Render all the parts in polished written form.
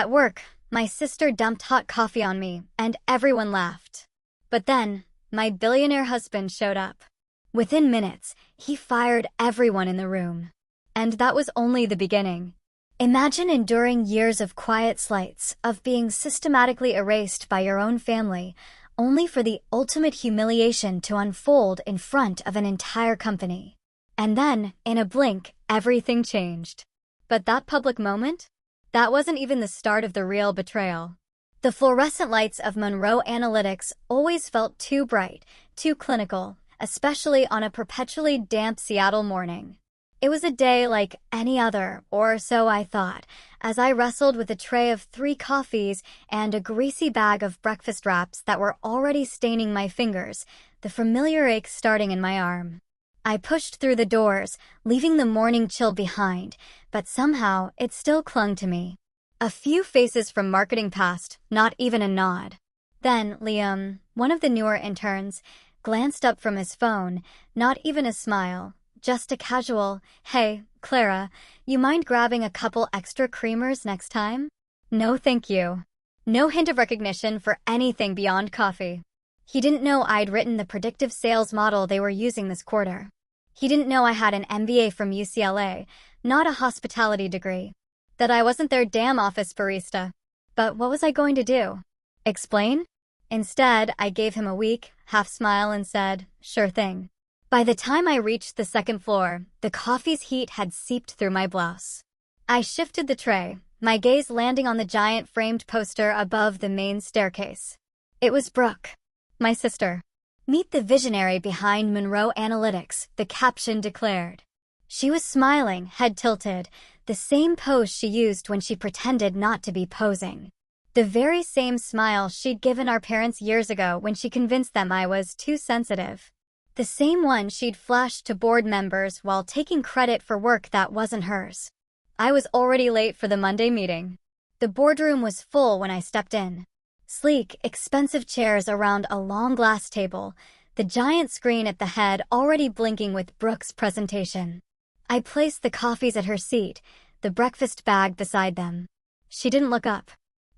At work, my sister dumped hot coffee on me, and everyone laughed. But then, my billionaire husband showed up. Within minutes, he fired everyone in the room. And that was only the beginning. Imagine enduring years of quiet slights, of being systematically erased by your own family, only for the ultimate humiliation to unfold in front of an entire company. And then, in a blink, everything changed. But that public moment? That wasn't even the start of the real betrayal. The fluorescent lights of Monroe Analytics always felt too bright, too clinical, especially on a perpetually damp Seattle morning. It was a day like any other, or so I thought, as I wrestled with a tray of 3 coffees and a greasy bag of breakfast wraps that were already staining my fingers, the familiar ache starting in my arm. I pushed through the doors, leaving the morning chill behind, but somehow it still clung to me. A few faces from marketing passed, not even a nod. Then Liam, one of the newer interns, glanced up from his phone, not even a smile, just a casual, "Hey, Clara, you mind grabbing a couple extra creamers next time?" No thank you. No hint of recognition for anything beyond coffee. He didn't know I'd written the predictive sales model they were using this quarter. He didn't know I had an MBA from UCLA, not a hospitality degree. That I wasn't their damn office barista. But what was I going to do? Explain? Instead, I gave him a weak, half smile and said, "Sure thing." By the time I reached the second floor, the coffee's heat had seeped through my blouse. I shifted the tray, my gaze landing on the giant framed poster above the main staircase. It was Brooke, my sister. "Meet the visionary behind Monroe Analytics," the caption declared. She was smiling, head tilted, the same pose she used when she pretended not to be posing. The very same smile she'd given our parents years ago when she convinced them I was too sensitive. The same one she'd flashed to board members while taking credit for work that wasn't hers. I was already late for the Monday meeting. The boardroom was full when I stepped in. Sleek, expensive chairs around a long glass table, the giant screen at the head already blinking with Brooke's presentation. I placed the coffees at her seat, the breakfast bag beside them. She didn't look up.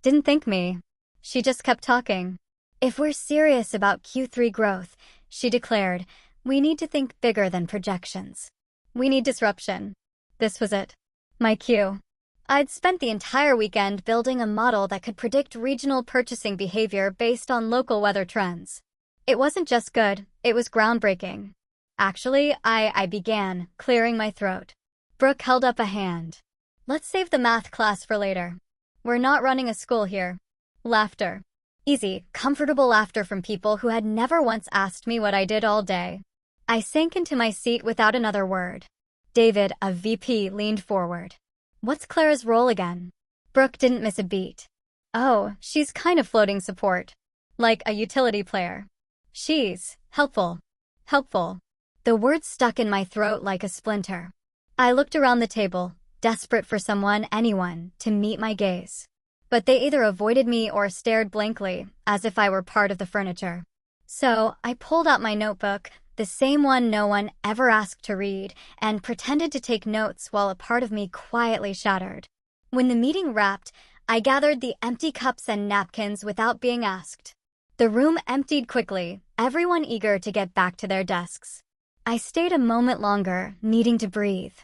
Didn't thank me. She just kept talking. "If we're serious about Q3 growth," she declared, "we need to think bigger than projections. We need disruption." This was it. My cue. I'd spent the entire weekend building a model that could predict regional purchasing behavior based on local weather trends. It wasn't just good, it was groundbreaking. Actually, I began, clearing my throat. Brooke held up a hand. "Let's save the math class for later. We're not running a school here." Laughter. Easy, comfortable laughter from people who had never once asked me what I did all day. I sank into my seat without another word. David, a VP, leaned forward. "What's Clara's role again?" Brooke didn't miss a beat. "Oh, she's kind of floating support. Like a utility player. She's helpful." Helpful. The words stuck in my throat like a splinter. I looked around the table, desperate for someone, anyone, to meet my gaze. But they either avoided me or stared blankly, as if I were part of the furniture. So I pulled out my notebook, the same one no one ever asked to read, and pretended to take notes while a part of me quietly shattered. When the meeting wrapped, I gathered the empty cups and napkins without being asked. The room emptied quickly, everyone eager to get back to their desks. I stayed a moment longer, needing to breathe.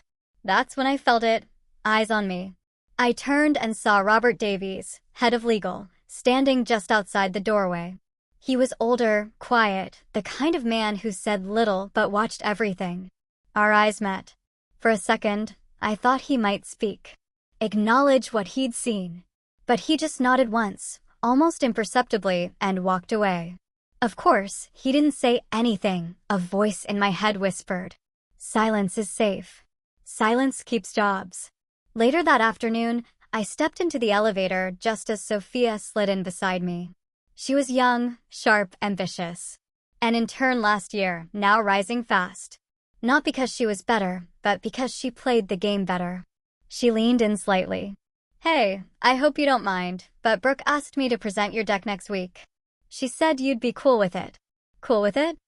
That's when I felt it, eyes on me. I turned and saw Robert Davies, head of legal, standing just outside the doorway. He was older, quiet, the kind of man who said little but watched everything. Our eyes met. For a second, I thought he might speak, acknowledge what he'd seen. But he just nodded once, almost imperceptibly, and walked away. Of course, he didn't say anything, a voice in my head whispered. "Silence is safe. Silence keeps jobs." Later that afternoon, I stepped into the elevator just as Sophia slid in beside me. She was young, sharp, ambitious. An intern last year, now rising fast. Not because she was better, but because she played the game better. She leaned in slightly. "Hey, I hope you don't mind, but Brooke asked me to present your deck next week. She said you'd be cool with it." "Cool with it?"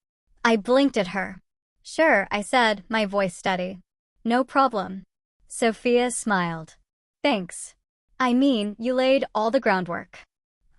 I blinked at her. "Sure," I said, my voice steady. "No problem." Sophia smiled. "Thanks." I mean, you laid all the groundwork.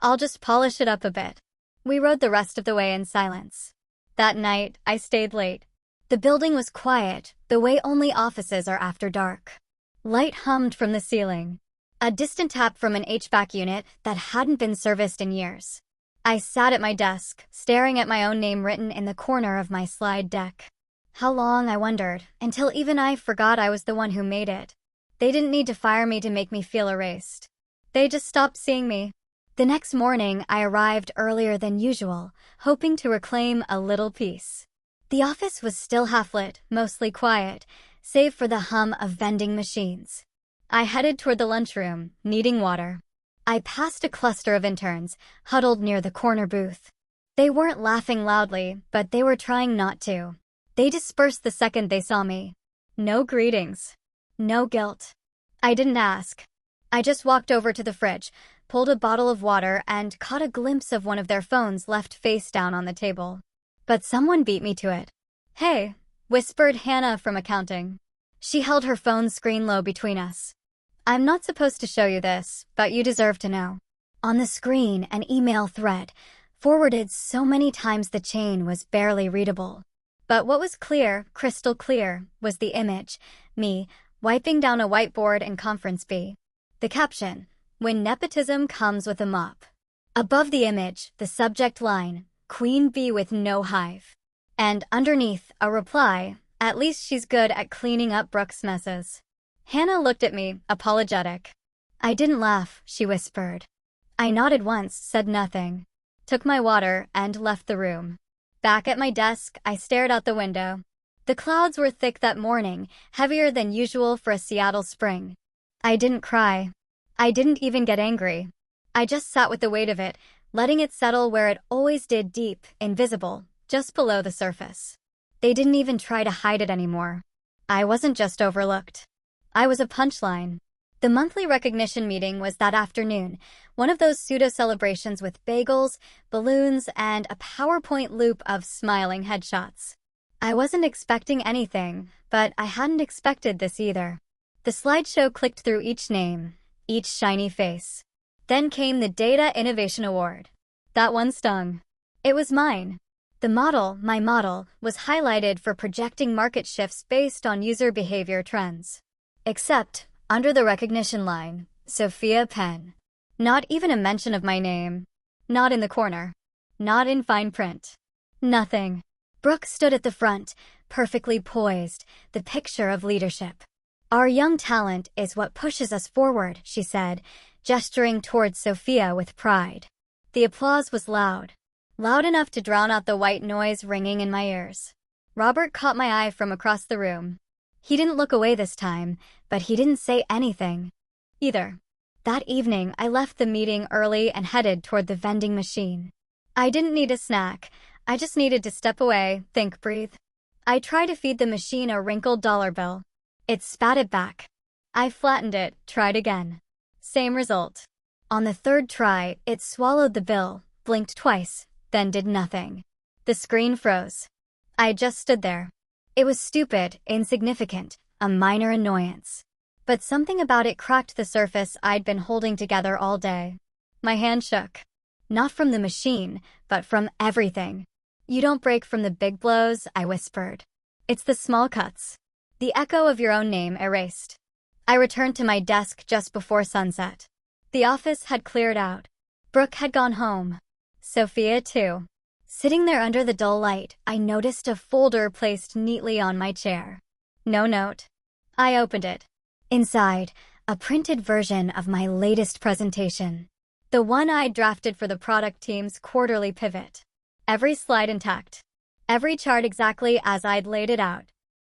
I'll just polish it up a bit. We rode the rest of the way in silence. That night, I stayed late. The building was quiet, the way only offices are after dark. Light hummed from the ceiling. A distant tap from an HVAC unit that hadn't been serviced in years. I sat at my desk, staring at my own name written in the corner of my slide deck. How long, I wondered, until even I forgot I was the one who made it. They didn't need to fire me to make me feel erased. They just stopped seeing me. The next morning, I arrived earlier than usual, hoping to reclaim a little peace. The office was still half-lit, mostly quiet, save for the hum of vending machines. I headed toward the lunchroom, needing water. I passed a cluster of interns, huddled near the corner booth. They weren't laughing loudly, but they were trying not to. They dispersed the second they saw me. No greetings. No guilt. I didn't ask. I just walked over to the fridge, pulled a bottle of water, and caught a glimpse of one of their phones left face down on the table. But someone beat me to it. "Hey," whispered Hannah from accounting. She held her phone screen low between us. "I'm not supposed to show you this, but you deserve to know." On the screen, an email thread, forwarded so many times the chain was barely readable. But what was clear, crystal clear, was the image, me, wiping down a whiteboard in Conference B. The caption, "When nepotism comes with a mop." Above the image, the subject line, "Queen Bee with no hive." And underneath, a reply, "At least she's good at cleaning up Brooke's messes." Hannah looked at me, apologetic. I didn't laugh, she whispered. I nodded once, said nothing, took my water, and left the room. Back at my desk, I stared out the window. The clouds were thick that morning, heavier than usual for a Seattle spring. I didn't cry. I didn't even get angry. I just sat with the weight of it, letting it settle where it always did, deep, invisible, just below the surface. They didn't even try to hide it anymore. I wasn't just overlooked. I was a punchline. The monthly recognition meeting was that afternoon, one of those pseudo-celebrations with bagels, balloons, and a PowerPoint loop of smiling headshots. I wasn't expecting anything, but I hadn't expected this either. The slideshow clicked through each name, each shiny face. Then came the Data Innovation Award. That one stung. It was mine. The model, my model, was highlighted for projecting market shifts based on user behavior trends. Except, under the recognition line, Sophia Penn. Not even a mention of my name. Not in the corner. Not in fine print. Nothing. Brooke stood at the front, perfectly poised, the picture of leadership. "Our young talent is what pushes us forward," she said, gesturing towards Sophia with pride. The applause was loud. Loud enough to drown out the white noise ringing in my ears. Robert caught my eye from across the room. He didn't look away this time, but he didn't say anything either. That evening, I left the meeting early and headed toward the vending machine. I didn't need a snack. I just needed to step away, think, breathe. I tried to feed the machine a wrinkled dollar bill. It spat it back. I flattened it, tried again. Same result. On the third try, it swallowed the bill, blinked twice, then did nothing. The screen froze. I just stood there. It was stupid, insignificant, a minor annoyance. But something about it cracked the surface I'd been holding together all day. My hand shook. Not from the machine, but from everything. "You don't break from the big blows," I whispered. "It's the small cuts. The echo of your own name erased." I returned to my desk just before sunset. The office had cleared out. Brooke had gone home. Sophia, too. Sitting there under the dull light, I noticed a folder placed neatly on my chair. No note. I opened it. Inside, a printed version of my latest presentation. The one I'd drafted for the product team's quarterly pivot. Every slide intact. Every chart exactly as I'd laid it out.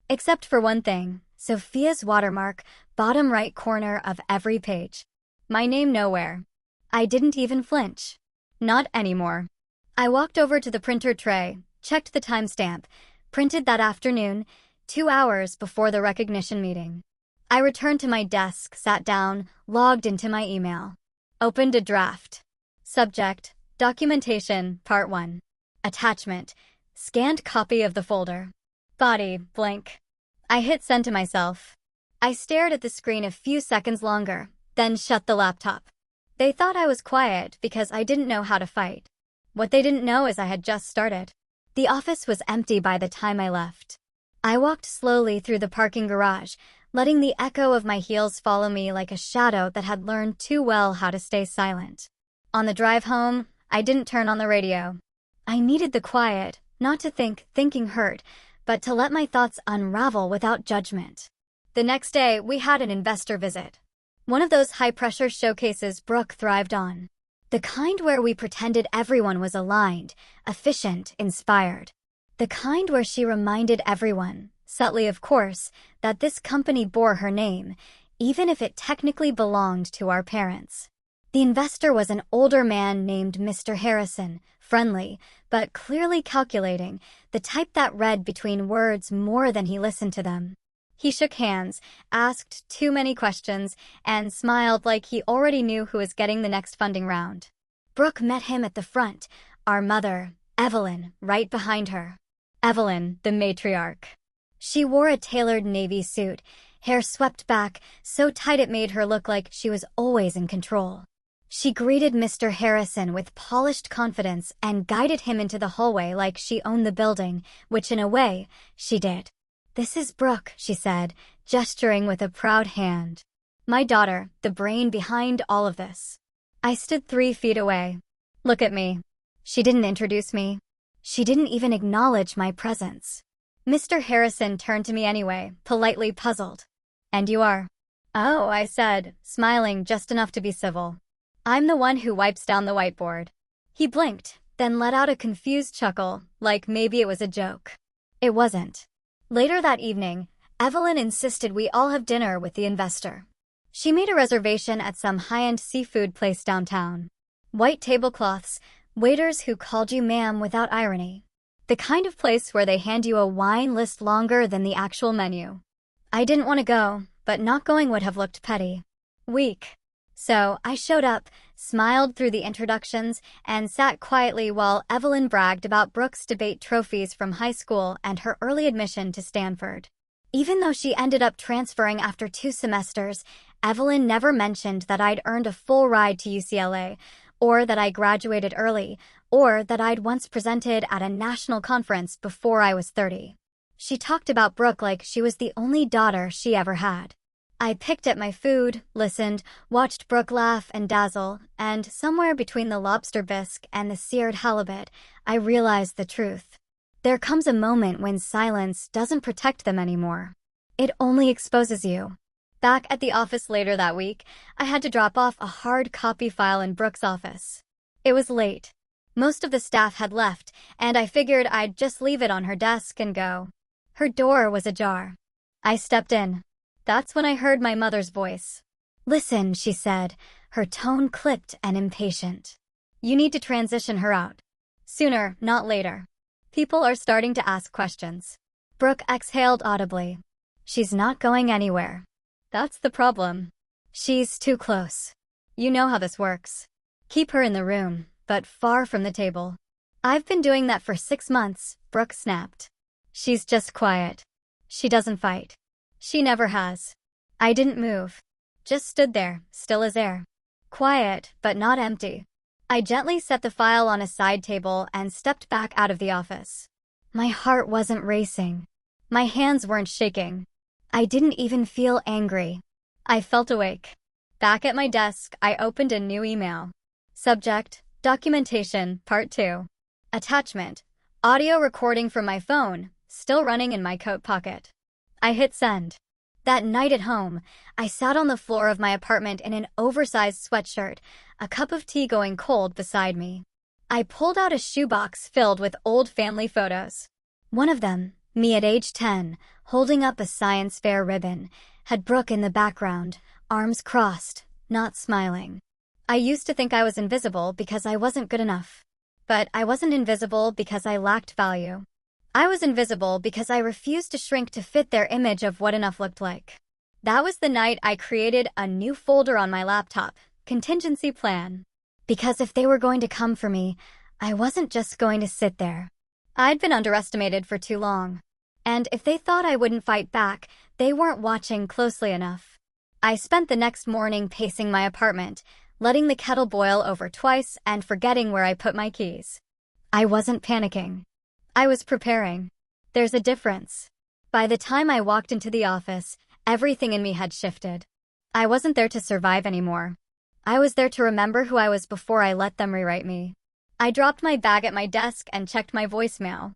Except for one thing, Sophia's watermark, bottom right corner of every page. My name nowhere. I didn't even flinch. Not anymore. I walked over to the printer tray, checked the timestamp, printed that afternoon, 2 hours before the recognition meeting. I returned to my desk, sat down, logged into my email. Opened a draft. Subject, Documentation, Part 1. Attachment, scanned copy of the folder. Body, blank. I hit send to myself. I stared at the screen a few seconds longer, then shut the laptop. They thought I was quiet because I didn't know how to fight. What they didn't know is I had just started. The office was empty by the time I left. I walked slowly through the parking garage, letting the echo of my heels follow me like a shadow that had learned too well how to stay silent. On the drive home, I didn't turn on the radio. I needed the quiet, not to think thinking hurt, but to let my thoughts unravel without judgment. The next day, we had an investor visit. One of those high-pressure showcases Brooke thrived on. The kind where we pretended everyone was aligned, efficient, inspired. The kind where she reminded everyone, subtly of course, that this company bore her name, even if it technically belonged to our parents. The investor was an older man named Mr. Harrison, friendly, but clearly calculating, the type that read between words more than he listened to them. He shook hands, asked too many questions, and smiled like he already knew who was getting the next funding round. Brooke met him at the front, our mother, Evelyn, right behind her. Evelyn, the matriarch. She wore a tailored navy suit, hair swept back, so tight it made her look like she was always in control. She greeted Mr. Harrison with polished confidence and guided him into the hallway like she owned the building, which in a way, she did. "This is Brooke," she said, gesturing with a proud hand. "My daughter, the brain behind all of this." I stood 3 feet away. "Look at me." She didn't introduce me. She didn't even acknowledge my presence. Mr. Harrison turned to me anyway, politely puzzled. "And you are?" "Oh," I said, smiling just enough to be civil. "I'm the one who wipes down the whiteboard." He blinked, then let out a confused chuckle, like maybe it was a joke. It wasn't. Later that evening, Evelyn insisted we all have dinner with the investor. She made a reservation at some high-end seafood place downtown. White tablecloths, waiters who called you ma'am without irony. The kind of place where they hand you a wine list longer than the actual menu. I didn't want to go, but not going would have looked petty. Weak. So I showed up, smiled through the introductions, and sat quietly while Evelyn bragged about Brooke's debate trophies from high school and her early admission to Stanford. Even though she ended up transferring after 2 semesters, Evelyn never mentioned that I'd earned a full ride to UCLA, or that I graduated early, or that I'd once presented at a national conference before I was 30. She talked about Brooke like she was the only daughter she ever had. I picked at my food, listened, watched Brooke laugh and dazzle, and somewhere between the lobster bisque and the seared halibut, I realized the truth. There comes a moment when silence doesn't protect them anymore. It only exposes you. Back at the office later that week, I had to drop off a hard copy file in Brooke's office. It was late. Most of the staff had left, and I figured I'd just leave it on her desk and go. Her door was ajar. I stepped in. That's when I heard my mother's voice. "Listen," she said, her tone clipped and impatient. "You need to transition her out. Sooner, not later. People are starting to ask questions." Brooke exhaled audibly. "She's not going anywhere." "That's the problem. She's too close. You know how this works. Keep her in the room, but far from the table." "I've been doing that for 6 months," Brooke snapped. "She's just quiet. She doesn't fight. She never has." I didn't move. Just stood there, still as air. Quiet, but not empty. I gently set the file on a side table and stepped back out of the office. My heart wasn't racing. My hands weren't shaking. I didn't even feel angry. I felt awake. Back at my desk, I opened a new email. Subject, Documentation, Part 2. Attachment, audio recording from my phone, still running in my coat pocket. I hit send. That night at home, I sat on the floor of my apartment in an oversized sweatshirt, a cup of tea going cold beside me. I pulled out a shoebox filled with old family photos. One of them, me at age 10, holding up a science fair ribbon, had Brooke in the background, arms crossed, not smiling. I used to think I was invisible because I wasn't good enough. But I wasn't invisible because I lacked value. I was invisible because I refused to shrink to fit their image of what enough looked like. That was the night I created a new folder on my laptop, Contingency Plan. Because if they were going to come for me, I wasn't just going to sit there. I'd been underestimated for too long. And if they thought I wouldn't fight back, they weren't watching closely enough. I spent the next morning pacing my apartment, letting the kettle boil over twice and forgetting where I put my keys. I wasn't panicking. I was preparing. There's a difference. By the time I walked into the office, everything in me had shifted. I wasn't there to survive anymore. I was there to remember who I was before I let them rewrite me. I dropped my bag at my desk and checked my voicemail.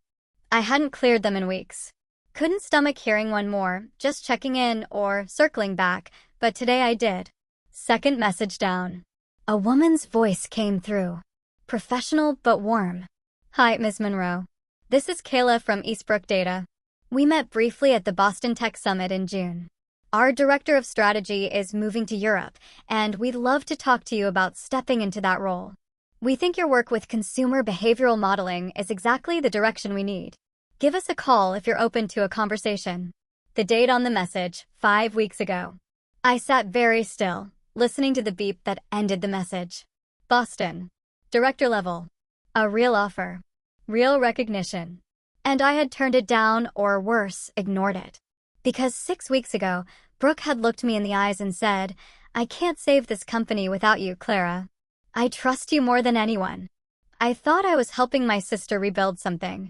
I hadn't cleared them in weeks. Couldn't stomach hearing one more, just checking in or circling back, but today I did. Second message down. A woman's voice came through. Professional but warm. Hi, Ms. Monroe. This is Kayla from Eastbrook Data. We met briefly at the Boston Tech Summit in June. Our director of strategy is moving to Europe, and we'd love to talk to you about stepping into that role. We think your work with consumer behavioral modeling is exactly the direction we need. Give us a call if you're open to a conversation. The date on the message, 5 weeks ago. I sat very still, listening to the beep that ended the message. Boston. Director level. A real offer. Real recognition. And I had turned it down, or worse, ignored it. Because 6 weeks ago, Brooke had looked me in the eyes and said, I can't save this company without you, Clara. I trust you more than anyone. I thought I was helping my sister rebuild something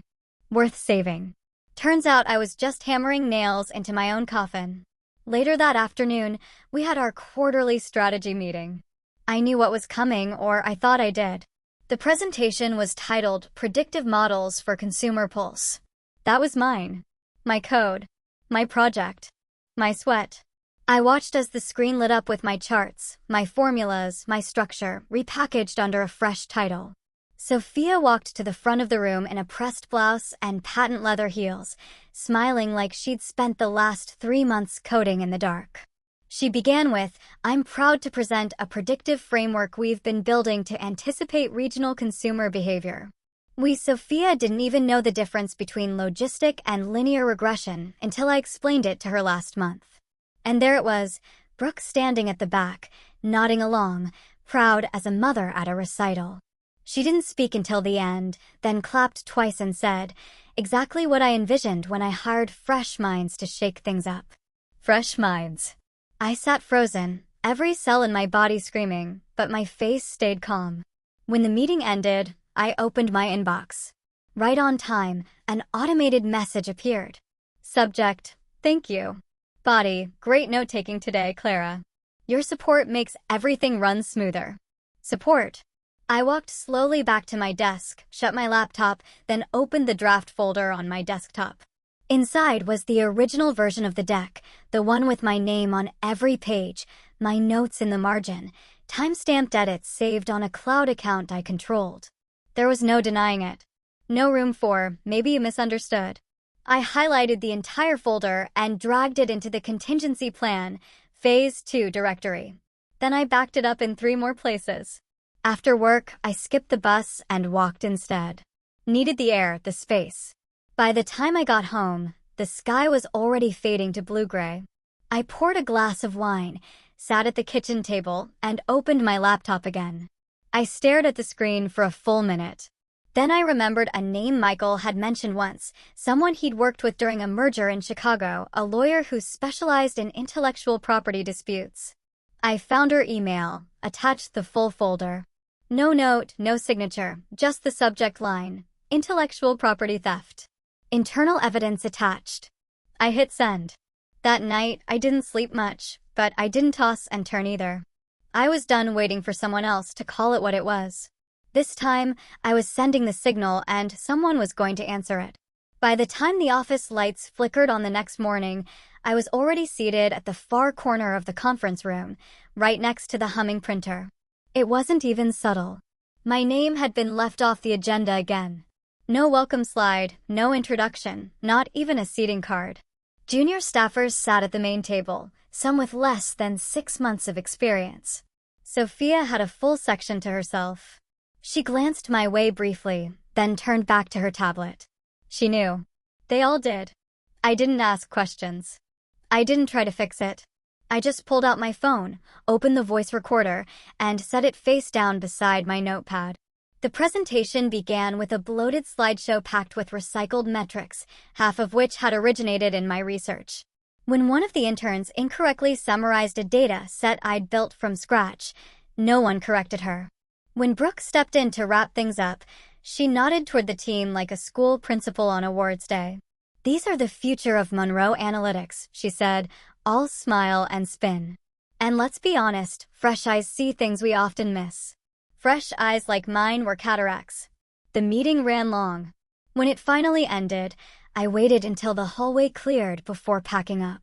worth saving. Turns out I was just hammering nails into my own coffin. Later that afternoon, we had our quarterly strategy meeting. I knew what was coming, or I thought I did. The presentation was titled Predictive Models for Consumer Pulse. That was mine. My code. My project. My sweat. I watched as the screen lit up with my charts, my formulas, my structure, repackaged under a fresh title. Sophia walked to the front of the room in a pressed blouse and patent leather heels, smiling like she'd spent the last 3 months coding in the dark. She began with, I'm proud to present a predictive framework we've been building to anticipate regional consumer behavior. Sophia didn't even know the difference between logistic and linear regression until I explained it to her last month. And there it was, Brooke standing at the back, nodding along, proud as a mother at a recital. She didn't speak until the end, then clapped twice and said, exactly what I envisioned when I hired fresh minds to shake things up. Fresh minds. I sat frozen, every cell in my body screaming, but my face stayed calm. When the meeting ended, I opened my inbox. Right on time, an automated message appeared. Subject, thank you. Body, great note-taking today, Clara. Your support makes everything run smoother. Support. I walked slowly back to my desk, shut my laptop, then opened the draft folder on my desktop. Inside was the original version of the deck, the one with my name on every page, my notes in the margin, time-stamped edits saved on a cloud account I controlled. There was no denying it. No room for, maybe you misunderstood. I highlighted the entire folder and dragged it into the contingency plan, Phase 2 directory. Then I backed it up in 3 more places. After work, I skipped the bus and walked instead. Needed the air, the space. By the time I got home, the sky was already fading to blue-gray. I poured a glass of wine, sat at the kitchen table, and opened my laptop again. I stared at the screen for a full minute. Then I remembered a name Michael had mentioned once, someone he'd worked with during a merger in Chicago, a lawyer who specialized in intellectual property disputes. I found her email, attached the full folder. No note, no signature, just the subject line, intellectual property theft. Internal evidence attached. I hit send. That night, I didn't sleep much, but I didn't toss and turn either. I was done waiting for someone else to call it what it was. This time, I was sending the signal and someone was going to answer it. By the time the office lights flickered on the next morning, I was already seated at the far corner of the conference room, right next to the humming printer. It wasn't even subtle. My name had been left off the agenda again. No welcome slide, no introduction, not even a seating card. Junior staffers sat at the main table, some with less than 6 months of experience. Sophia had a full section to herself. She glanced my way briefly, then turned back to her tablet. She knew. They all did. I didn't ask questions. I didn't try to fix it. I just pulled out my phone, opened the voice recorder, and set it face down beside my notepad. The presentation began with a bloated slideshow packed with recycled metrics, half of which had originated in my research. When one of the interns incorrectly summarized a data set I'd built from scratch, no one corrected her. When Brooke stepped in to wrap things up, she nodded toward the team like a school principal on awards day. "These are the future of Monroe Analytics," she said, all smile and spin. And let's be honest, fresh eyes see things we often miss. Fresh eyes like mine were cataracts. The meeting ran long. When it finally ended, I waited until the hallway cleared before packing up.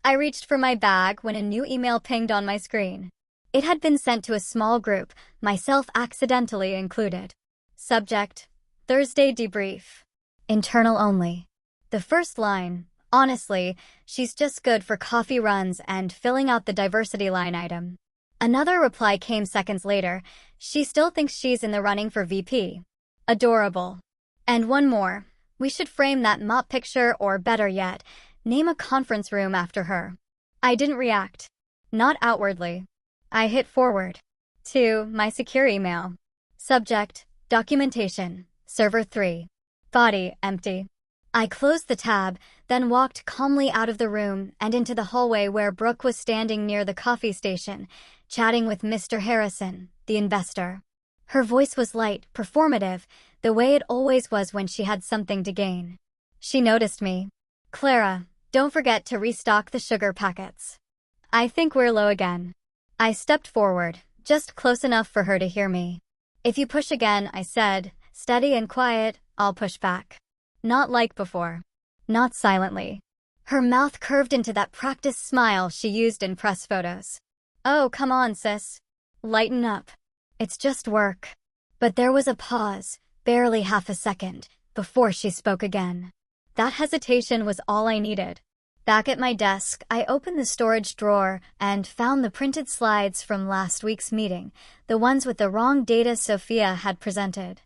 I reached for my bag when a new email pinged on my screen. It had been sent to a small group, myself accidentally included. Subject: Thursday debrief. Internal only. The first line: "Honestly, she's just good for coffee runs and filling out the diversity line item." Another reply came seconds later: "She still thinks she's in the running for VP. Adorable." And one more: "We should frame that mop picture, or better yet, name a conference room after her." I didn't react. Not outwardly. I hit forward. To my secure email. Subject: Documentation. Server 3. Body empty. I closed the tab, then walked calmly out of the room and into the hallway where Brooke was standing near the coffee station, chatting with Mr. Harrison, the investor. Her voice was light, performative, the way it always was when she had something to gain. She noticed me. "Clara, don't forget to restock the sugar packets. I think we're low again." I stepped forward, just close enough for her to hear me. "If you push again," I said, steady and quiet, "I'll push back." Not like before. Not silently. Her mouth curved into that practice smile she used in press photos. "Oh, come on, sis. Lighten up. It's just work." But there was a pause, barely half a second, before she spoke again. That hesitation was all I needed. Back at my desk, I opened the storage drawer and found the printed slides from last week's meeting, the ones with the wrong data Sophia had presented.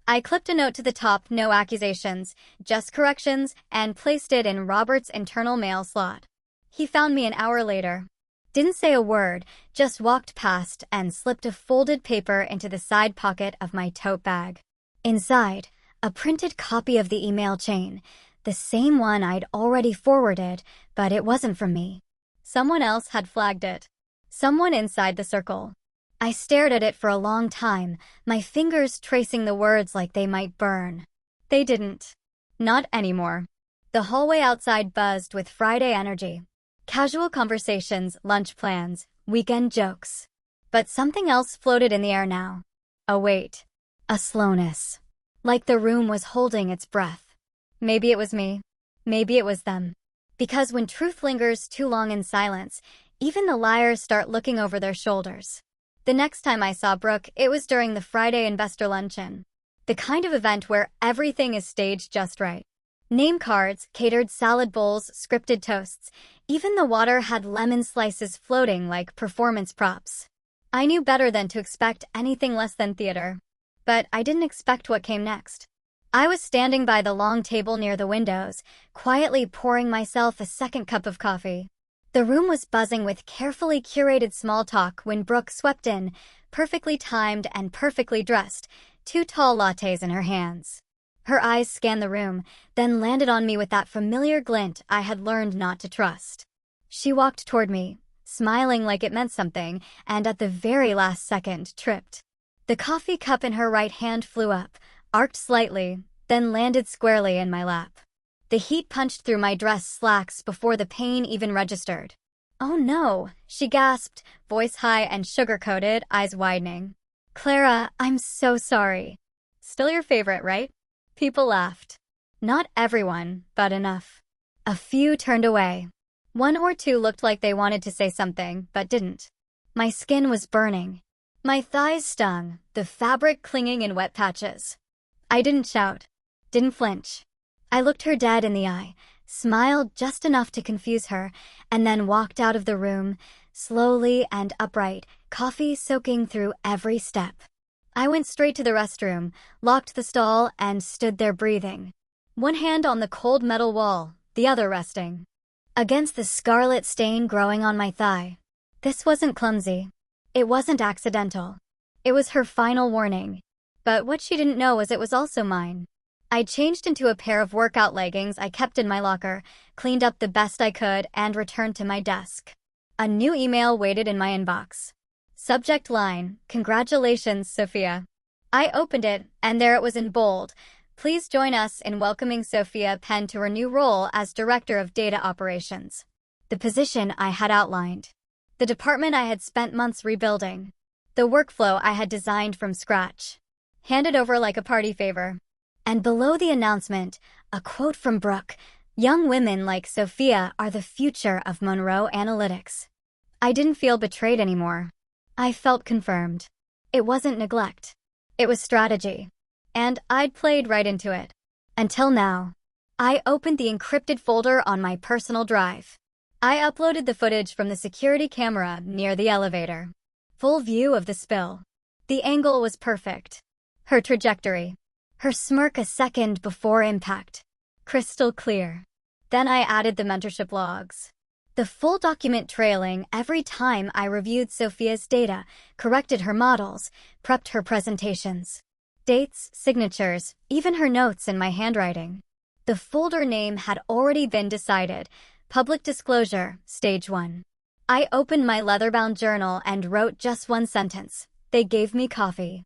I clipped a note to the top: "No accusations, just corrections," and placed it in Robert's internal mail slot. He found me an hour later. Didn't say a word, just walked past and slipped a folded paper into the side pocket of my tote bag. Inside, a printed copy of the email chain, the same one I'd already forwarded, but it wasn't from me. Someone else had flagged it. Someone inside the circle. I stared at it for a long time, my fingers tracing the words like they might burn. They didn't. Not anymore. The hallway outside buzzed with Friday energy. Casual conversations, lunch plans, weekend jokes. But something else floated in the air now. A weight. A slowness. Like the room was holding its breath. Maybe it was me. Maybe it was them. Because when truth lingers too long in silence, even the liars start looking over their shoulders. The next time I saw Brooke, it was during the Friday investor luncheon. The kind of event where everything is staged just right. Name cards, catered salad bowls, scripted toasts. Even the water had lemon slices floating like performance props. I knew better than to expect anything less than theater. But I didn't expect what came next. I was standing by the long table near the windows, quietly pouring myself a second cup of coffee. The room was buzzing with carefully curated small talk when Brooke swept in, perfectly timed and perfectly dressed, 2 tall lattes in her hands. Her eyes scanned the room, then landed on me with that familiar glint I had learned not to trust. She walked toward me, smiling like it meant something, and at the very last second tripped. The coffee cup in her right hand flew up, arced slightly, then landed squarely in my lap. The heat punched through my dress slacks before the pain even registered. "Oh no," she gasped, voice high and sugar-coated, eyes widening. "Clara, I'm so sorry." "Still your favorite, right?" People laughed. Not everyone, but enough. A few turned away. 1 or 2 looked like they wanted to say something, but didn't. My skin was burning. My thighs stung, the fabric clinging in wet patches. I didn't shout. Didn't flinch. I looked her dead in the eye, smiled just enough to confuse her, and then walked out of the room, slowly and upright, coffee soaking through every step. I went straight to the restroom, locked the stall, and stood there breathing. One hand on the cold metal wall, the other resting against the scarlet stain growing on my thigh. This wasn't clumsy. It wasn't accidental. It was her final warning. But what she didn't know was it was also mine. I changed into a pair of workout leggings I kept in my locker, cleaned up the best I could, and returned to my desk. A new email waited in my inbox. Subject line, "Congratulations, Sophia." I opened it, and there it was in bold. "Please join us in welcoming Sophia Penn to her new role as Director of Data Operations." The position I had outlined. The department I had spent months rebuilding. The workflow I had designed from scratch. Handed over like a party favor. And below the announcement, a quote from Brooke, "Young women like Sophia are the future of Monroe Analytics." I didn't feel betrayed anymore. I felt confirmed. It wasn't neglect. It was strategy. And I'd played right into it. Until now. I opened the encrypted folder on my personal drive. I uploaded the footage from the security camera near the elevator. Full view of the spill. The angle was perfect. Her trajectory. Her smirk a second before impact. Crystal clear. Then I added the mentorship logs. The full document trailing every time I reviewed Sophia's data, corrected her models, prepped her presentations. Dates, signatures, even her notes in my handwriting. The folder name had already been decided. Public disclosure, stage 1. I opened my leather-bound journal and wrote just one sentence. They gave me coffee.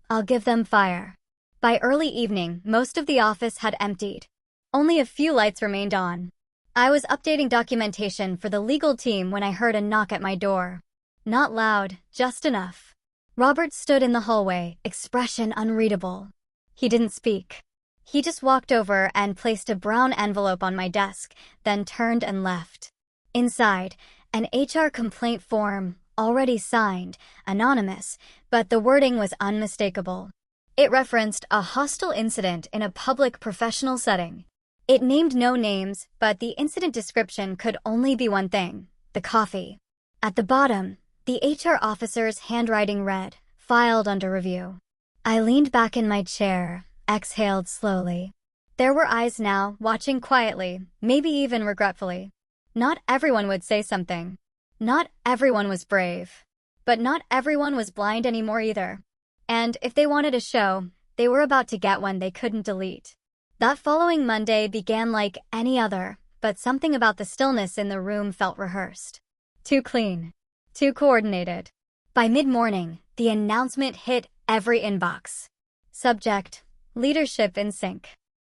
I'll give them fire. By early evening, most of the office had emptied. Only a few lights remained on. I was updating documentation for the legal team when I heard a knock at my door. Not loud, just enough. Robert stood in the hallway, expression unreadable. He didn't speak. He just walked over and placed a brown envelope on my desk, then turned and left. Inside, an HR complaint form, already signed, anonymous, but the wording was unmistakable. It referenced a hostile incident in a public professional setting. It named no names, but the incident description could only be one thing: the coffee. At the bottom, the HR officer's handwriting read, "Filed under review." I leaned back in my chair, exhaled slowly. There were eyes now, watching quietly, maybe even regretfully. Not everyone would say something. Not everyone was brave. But not everyone was blind anymore either. And if they wanted a show, they were about to get one they couldn't delete. That following Monday began like any other, but something about the stillness in the room felt rehearsed. Too clean. Too coordinated. By mid-morning, the announcement hit every inbox. Subject: Leadership in Sync.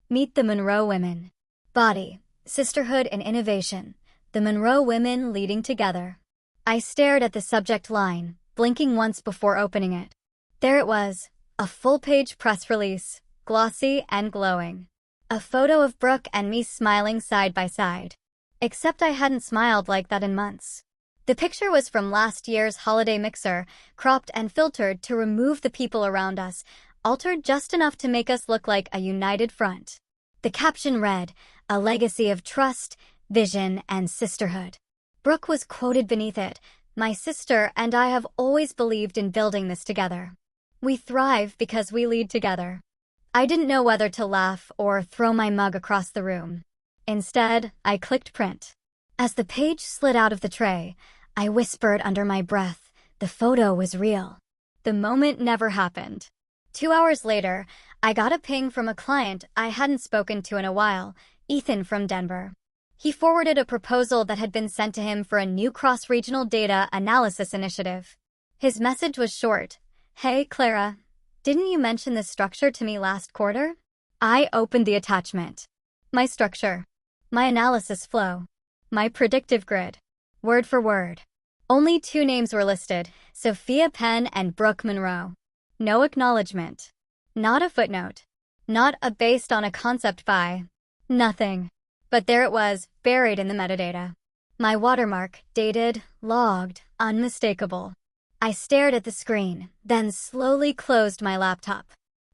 Meet the Monroe Women. Body: Sisterhood and Innovation. The Monroe Women leading together. I stared at the subject line, blinking once before opening it. There it was, a full-page press release, glossy and glowing. A photo of Brooke and me smiling side by side. Except I hadn't smiled like that in months. The picture was from last year's holiday mixer, cropped and filtered to remove the people around us, altered just enough to make us look like a united front. The caption read, "A legacy of trust, vision, and sisterhood." Brooke was quoted beneath it, "My sister and I have always believed in building this together. We thrive because we lead together." I didn't know whether to laugh or throw my mug across the room. Instead, I clicked print. As the page slid out of the tray, I whispered under my breath, the photo was real. The moment never happened. 2 hours later, I got a ping from a client I hadn't spoken to in a while, Ethan from Denver. He forwarded a proposal that had been sent to him for a new cross-regional data analysis initiative. His message was short. "Hey, Clara. Didn't you mention this structure to me last quarter?" I opened the attachment. My structure. My analysis flow. My predictive grid. Word for word. Only 2 names were listed, Sophia Penn and Brooke Monroe. No acknowledgement. Not a footnote. Not a based on a concept by. Nothing. But there it was, buried in the metadata. My watermark, dated, logged, unmistakable. I stared at the screen, then slowly closed my laptop.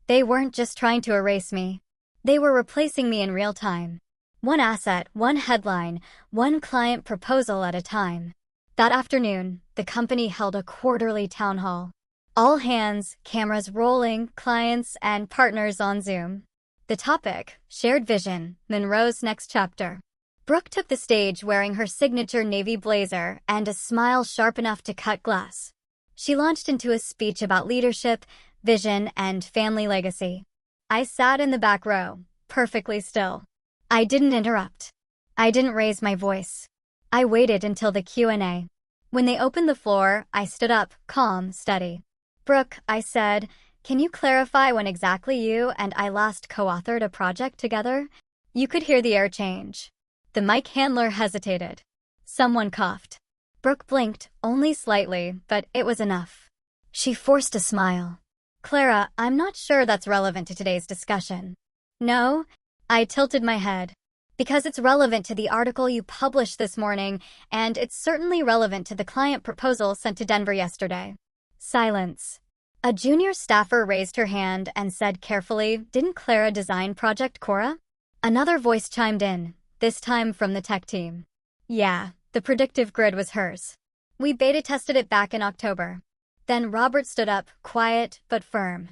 They weren't just trying to erase me. They were replacing me in real time. One asset, one headline, one client proposal at a time. That afternoon, the company held a quarterly town hall. All hands, cameras rolling, clients and partners on Zoom. The topic, shared vision, Monroe's next chapter. Brooke took the stage wearing her signature navy blazer and a smile sharp enough to cut glass. She launched into a speech about leadership, vision, and family legacy. I sat in the back row, perfectly still. I didn't interrupt. I didn't raise my voice. I waited until the Q&A. When they opened the floor, I stood up, calm, steady. "Brooke," I said, "can you clarify when exactly you and I last co-authored a project together?" You could hear the air change. The mic handler hesitated. Someone coughed. Brooke blinked, only slightly, but it was enough. She forced a smile. "Clara, I'm not sure that's relevant to today's discussion." "No?" I tilted my head. "Because it's relevant to the article you published this morning, and it's certainly relevant to the client proposal sent to Denver yesterday." Silence. A junior staffer raised her hand and said carefully, "Didn't Clara design Project Cora?" Another voice chimed in, this time from the tech team. "Yeah, the predictive grid was hers. We beta tested it back in October." Then Robert stood up, quiet but firm.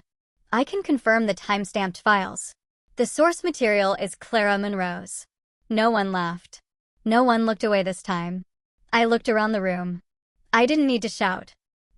"I can confirm the timestamped files. The source material is Clara Monroe's." No one laughed. No one looked away this time. I looked around the room. I didn't need to shout.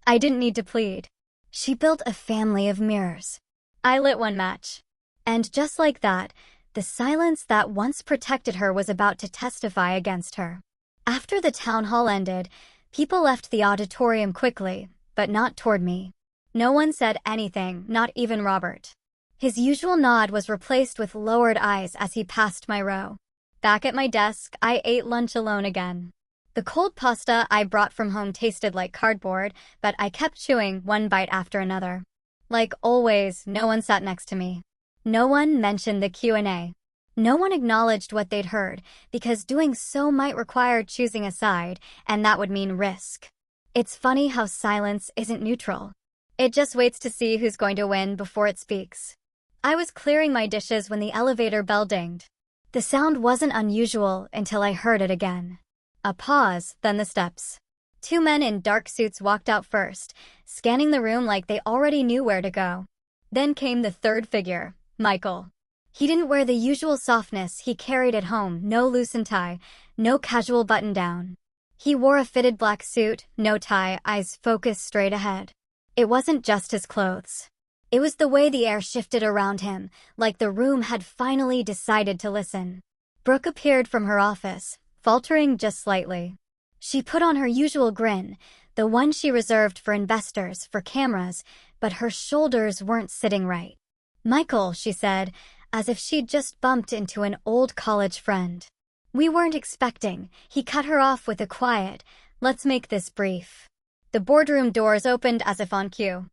I didn't need to plead. She built a family of mirrors. I lit one match. And just like that, the silence that once protected her was about to testify against her. After the town hall ended, people left the auditorium quickly, but not toward me. No one said anything, not even Robert. His usual nod was replaced with lowered eyes as he passed my row. Back at my desk, I ate lunch alone again. The cold pasta I brought from home tasted like cardboard, but I kept chewing one bite after another. Like always, no one sat next to me. No one mentioned the Q&A. No one acknowledged what they'd heard, because doing so might require choosing a side, and that would mean risk. It's funny how silence isn't neutral. It just waits to see who's going to win before it speaks. I was clearing my dishes when the elevator bell dinged. The sound wasn't unusual until I heard it again. A pause, then the steps. Two men in dark suits walked out first, scanning the room like they already knew where to go. Then came the third figure, Michael. He didn't wear the usual softness he carried at home, no loosened tie, no casual button-down. He wore a fitted black suit, no tie, eyes focused straight ahead. It wasn't just his clothes. It was the way the air shifted around him, like the room had finally decided to listen. Brooke appeared from her office, faltering just slightly. She put on her usual grin, the one she reserved for investors, for cameras, but her shoulders weren't sitting right. "Michael," she said, as if she'd just bumped into an old college friend. "We weren't expecting." He cut her off with a quiet, "Let's make this brief." The boardroom doors opened as if on cue.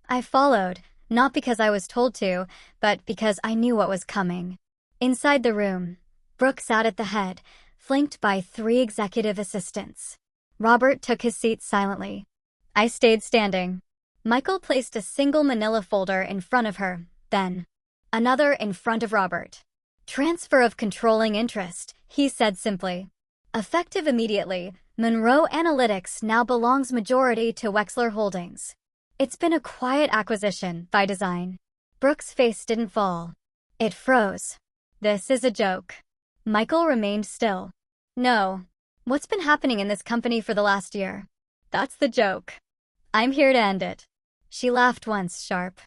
I followed, not because I was told to, but because I knew what was coming. Inside the room, Brooke sat at the head, flanked by 3 executive assistants. Robert took his seat silently. I stayed standing. Michael placed a single manila folder in front of her, then another in front of Robert. "Transfer of controlling interest," he said simply. "Effective immediately, Monroe Analytics now belongs majority to Wexler Holdings. It's been a quiet acquisition, by design." Brooke's face didn't fall. It froze. "This is a joke." Michael remained still. "No. What's been happening in this company for the last year? That's the joke. I'm here to end it." She laughed once, sharp.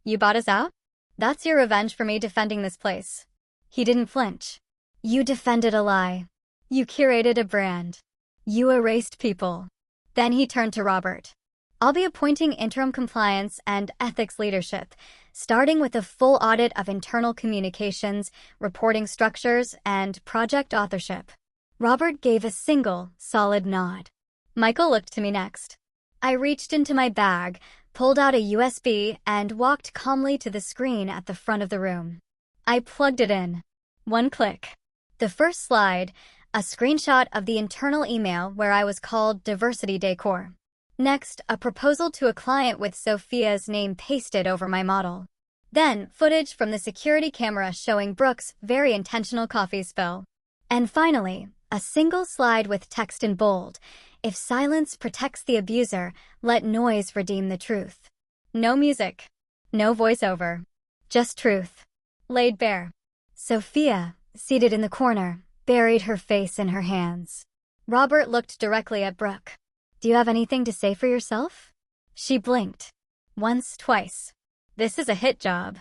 "You bought us out? That's your revenge for me defending this place." He didn't flinch. "You defended a lie. You curated a brand. You erased people." Then he turned to Robert. "I'll be appointing interim compliance and ethics leadership, starting with a full audit of internal communications, reporting structures, and project authorship." Robert gave a single, solid nod. Michael looked to me next. I reached into my bag, pulled out a USB, and walked calmly to the screen at the front of the room. I plugged it in. One click. The first slide, a screenshot of the internal email where I was called Diversity Decor. Next, a proposal to a client with Sophia's name pasted over my model. Then, footage from the security camera showing Brooke's very intentional coffee spill. And finally, a single slide with text in bold: "If silence protects the abuser, let noise redeem the truth." No music. No voiceover. Just truth. Laid bare. Sophia, seated in the corner, buried her face in her hands. Robert looked directly at Brooke. "Do you have anything to say for yourself?" She blinked. Once, twice. "This is a hit job."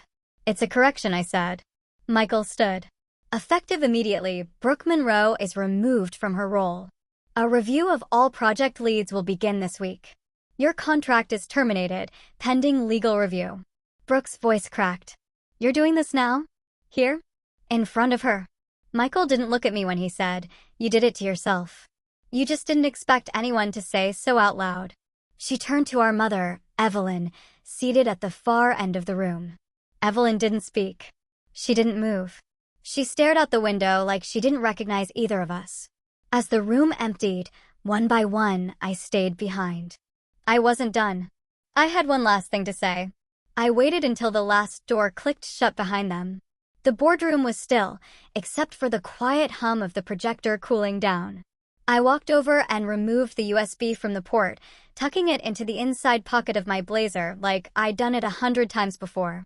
It's a correction, I said. Michael stood. Effective immediately, Brooke Monroe is removed from her role. A review of all project leads will begin this week. Your contract is terminated, pending legal review. Brooke's voice cracked. You're doing this now? Here? In front of her? Michael didn't look at me when he said, You did it to yourself. You just didn't expect anyone to say so out loud. She turned to our mother, Evelyn, seated at the far end of the room. Evelyn didn't speak. She didn't move. She stared out the window like she didn't recognize either of us. As the room emptied, one by one, I stayed behind. I wasn't done. I had one last thing to say. I waited until the last door clicked shut behind them. The boardroom was still, except for the quiet hum of the projector cooling down. I walked over and removed the USB from the port, tucking it into the inside pocket of my blazer like I'd done it 100 times before.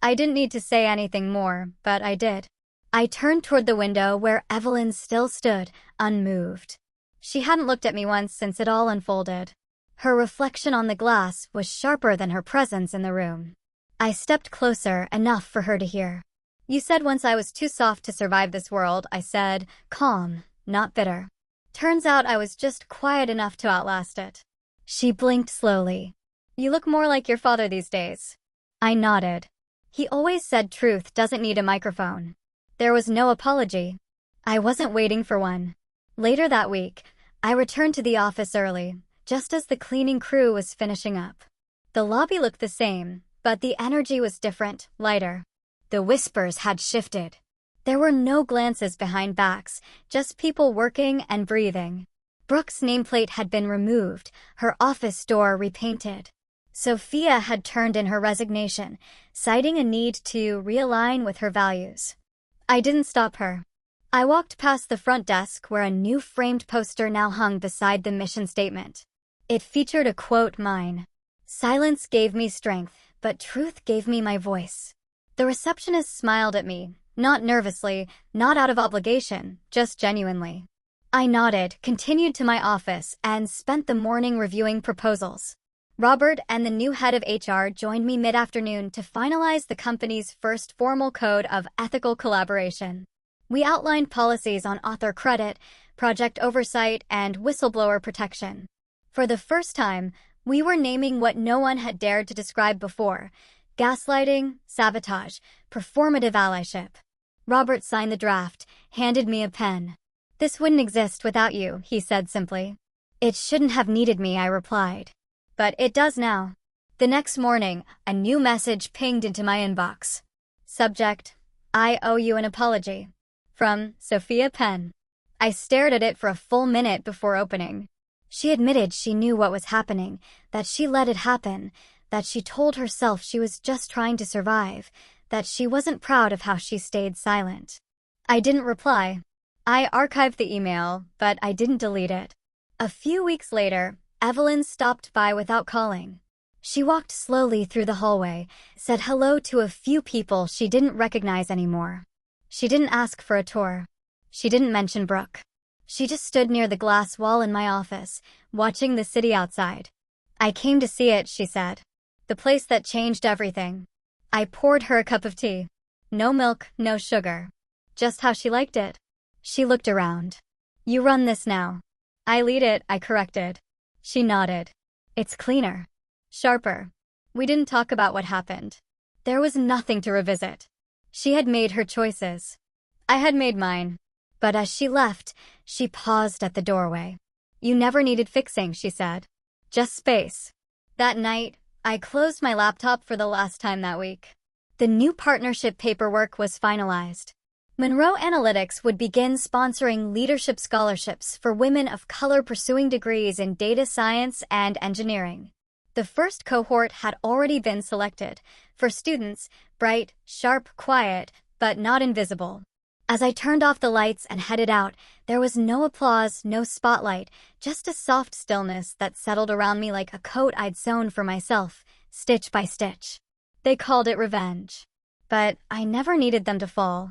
I didn't need to say anything more, but I did. I turned toward the window where Evelyn still stood, unmoved. She hadn't looked at me once since it all unfolded. Her reflection on the glass was sharper than her presence in the room. I stepped closer, enough for her to hear. You said once I was too soft to survive this world, I said, calm, not bitter. Turns out I was just quiet enough to outlast it. She blinked slowly. You look more like your father these days. I nodded. He always said truth doesn't need a microphone. There was no apology. I wasn't waiting for one. Later that week, I returned to the office early, just as the cleaning crew was finishing up. The lobby looked the same, but the energy was different, lighter. The whispers had shifted. There were no glances behind backs, just people working and breathing. Brooke's nameplate had been removed, her office door repainted. Sophia had turned in her resignation, citing a need to realign with her values. I didn't stop her. I walked past the front desk where a new framed poster now hung beside the mission statement. It featured a quote mine. Silence gave me strength, but truth gave me my voice. The receptionist smiled at me, not nervously, not out of obligation, just genuinely. I nodded, continued to my office, and spent the morning reviewing proposals. Robert and the new head of HR joined me mid-afternoon to finalize the company's first formal code of ethical collaboration. We outlined policies on author credit, project oversight, and whistleblower protection. For the first time, we were naming what no one had dared to describe before: gaslighting, sabotage, performative allyship. Robert signed the draft, handed me a pen. This wouldn't exist without you, he said simply. It shouldn't have needed me, I replied. But it does now. The next morning, a new message pinged into my inbox. Subject: I owe you an apology. From Sophia Penn. I stared at it for a full minute before opening. She admitted she knew what was happening, that she let it happen, that she told herself she was just trying to survive, that she wasn't proud of how she stayed silent. I didn't reply. I archived the email, but I didn't delete it. A few weeks later, Evelyn stopped by without calling. She walked slowly through the hallway, said hello to a few people she didn't recognize anymore. She didn't ask for a tour. She didn't mention Brooke. She just stood near the glass wall in my office, watching the city outside. I came to see it, she said. The place that changed everything. I poured her a cup of tea. No milk, no sugar. Just how she liked it. She looked around. You run this now. I lead it, I corrected. She nodded. It's cleaner. Sharper. We didn't talk about what happened. There was nothing to revisit. She had made her choices. I had made mine. But as she left, she paused at the doorway. You never needed fixing, she said. Just space. That night, I closed my laptop for the last time that week. The new partnership paperwork was finalized. Monroe Analytics would begin sponsoring leadership scholarships for women of color pursuing degrees in data science and engineering. The first cohort had already been selected, for students, bright, sharp, quiet, but not invisible. As I turned off the lights and headed out, there was no applause, no spotlight, just a soft stillness that settled around me like a coat I'd sewn for myself, stitch by stitch. They called it revenge. But I never needed them to fall.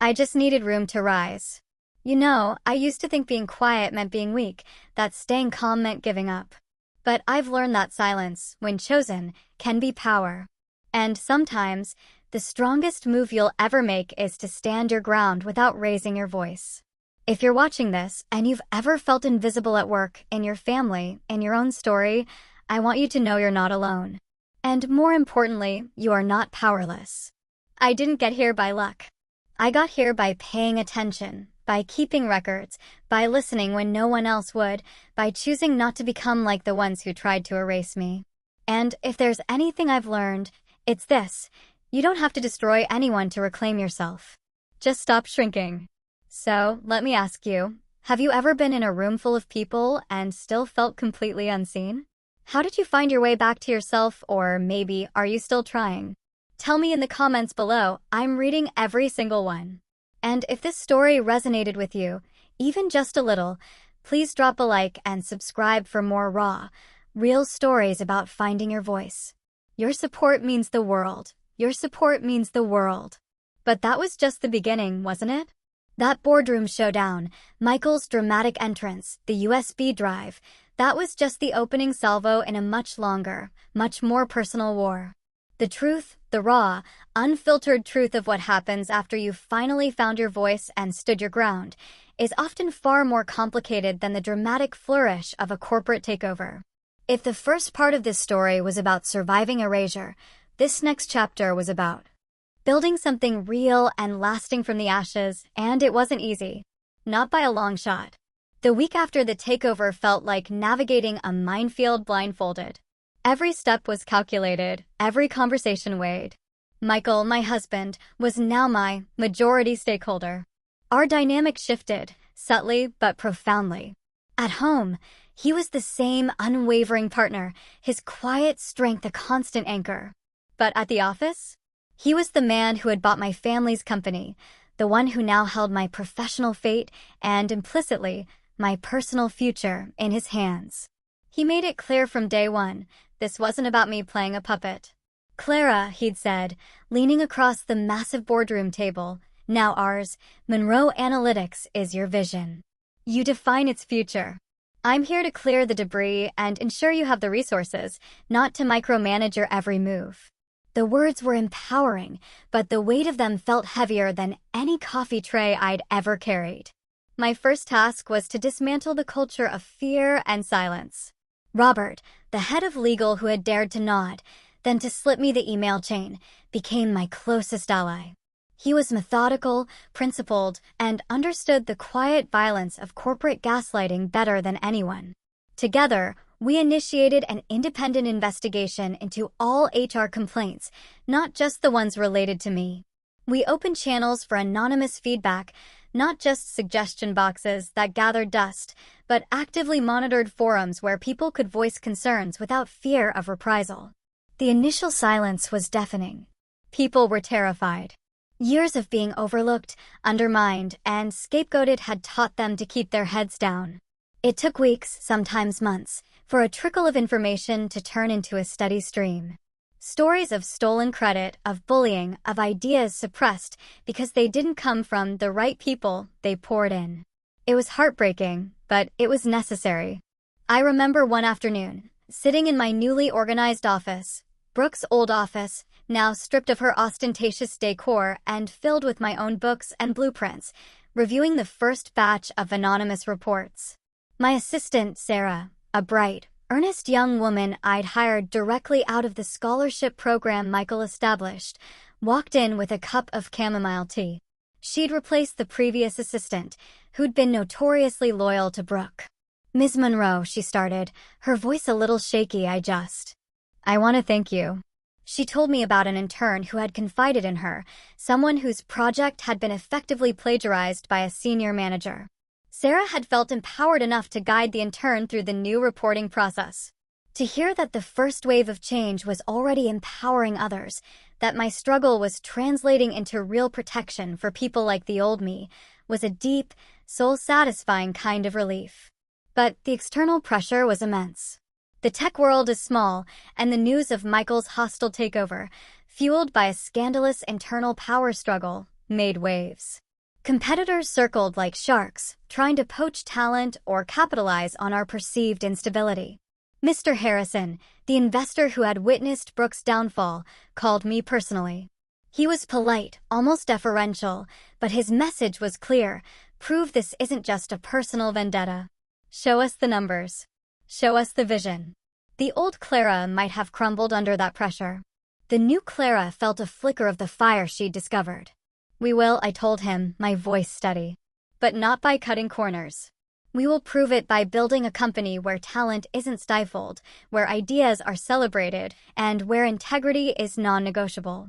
I just needed room to rise. You know, I used to think being quiet meant being weak, that staying calm meant giving up. But I've learned that silence, when chosen, can be power. And sometimes, The strongest move you'll ever make is to stand your ground without raising your voice. If you're watching this and you've ever felt invisible at work, in your family, in your own story, I want you to know you're not alone. And more importantly, you are not powerless. I didn't get here by luck. I got here by paying attention, by keeping records, by listening when no one else would, by choosing not to become like the ones who tried to erase me. And if there's anything I've learned, it's this: you don't have to destroy anyone to reclaim yourself. Just stop shrinking. So, let me ask you, have you ever been in a room full of people and still felt completely unseen? How did you find your way back to yourself, or maybe are you still trying? Tell me in the comments below. I'm reading every single one. And if this story resonated with you, even just a little, please drop a like and subscribe for more raw, real stories about finding your voice. Your support means the world. Your support means the world. But that was just the beginning, wasn't it? That boardroom showdown, Michael's dramatic entrance, the USB drive, that was just the opening salvo in a much longer, much more personal war. The truth, the raw, unfiltered truth of what happens after you've finally found your voice and stood your ground, is often far more complicated than the dramatic flourish of a corporate takeover. If the first part of this story was about surviving erasure, this next chapter was about building something real and lasting from the ashes, and it wasn't easy. Not by a long shot. The week after the takeover felt like navigating a minefield blindfolded. Every step was calculated, every conversation weighed. Michael, my husband, was now my majority stakeholder. Our dynamic shifted, subtly but profoundly. At home, he was the same unwavering partner, his quiet strength a constant anchor. But at the office? He was the man who had bought my family's company, the one who now held my professional fate and, implicitly, my personal future in his hands. He made it clear from day one, this wasn't about me playing a puppet. Clara, he'd said, leaning across the massive boardroom table, now ours, Monroe Analytics is your vision. You define its future. I'm here to clear the debris and ensure you have the resources, not to micromanage your every move. The words were empowering, but the weight of them felt heavier than any coffee tray I'd ever carried. My first task was to dismantle the culture of fear and silence. Robert, the head of legal who had dared to nod, then to slip me the email chain, became my closest ally. He was methodical, principled, and understood the quiet violence of corporate gaslighting better than anyone. Together, we initiated an independent investigation into all HR complaints, not just the ones related to me. We opened channels for anonymous feedback, not just suggestion boxes that gathered dust, but actively monitored forums where people could voice concerns without fear of reprisal. The initial silence was deafening. People were terrified. Years of being overlooked, undermined, and scapegoated had taught them to keep their heads down. It took weeks, sometimes months, for a trickle of information to turn into a steady stream. Stories of stolen credit, of bullying, of ideas suppressed because they didn't come from the right people they poured in. It was heartbreaking, but it was necessary. I remember one afternoon, sitting in my newly organized office, Brooke's old office, now stripped of her ostentatious decor and filled with my own books and blueprints, reviewing the first batch of anonymous reports. My assistant, Sarah, a bright, earnest young woman I'd hired directly out of the scholarship program Michael established, walked in with a cup of chamomile tea. She'd replaced the previous assistant, who'd been notoriously loyal to Brooke. "Ms. Monroe," she started, her voice a little shaky. I want to thank you." She told me about an intern who had confided in her, someone whose project had been effectively plagiarized by a senior manager. Sarah had felt empowered enough to guide the intern through the new reporting process. To hear that the first wave of change was already empowering others, that my struggle was translating into real protection for people like the old me, was a deep, soul-satisfying kind of relief. But the external pressure was immense. The tech world is small, and the news of Michael's hostile takeover, fueled by a scandalous internal power struggle, made waves. Competitors circled like sharks, trying to poach talent or capitalize on our perceived instability. Mr. Harrison, the investor who had witnessed Brooke's downfall, called me personally. He was polite, almost deferential, but his message was clear. Prove this isn't just a personal vendetta. Show us the numbers. Show us the vision. The old Clara might have crumbled under that pressure. The new Clara felt a flicker of the fire she'd discovered. We will, I told him, my voice steady. But not by cutting corners. We will prove it by building a company where talent isn't stifled, where ideas are celebrated, and where integrity is non-negotiable.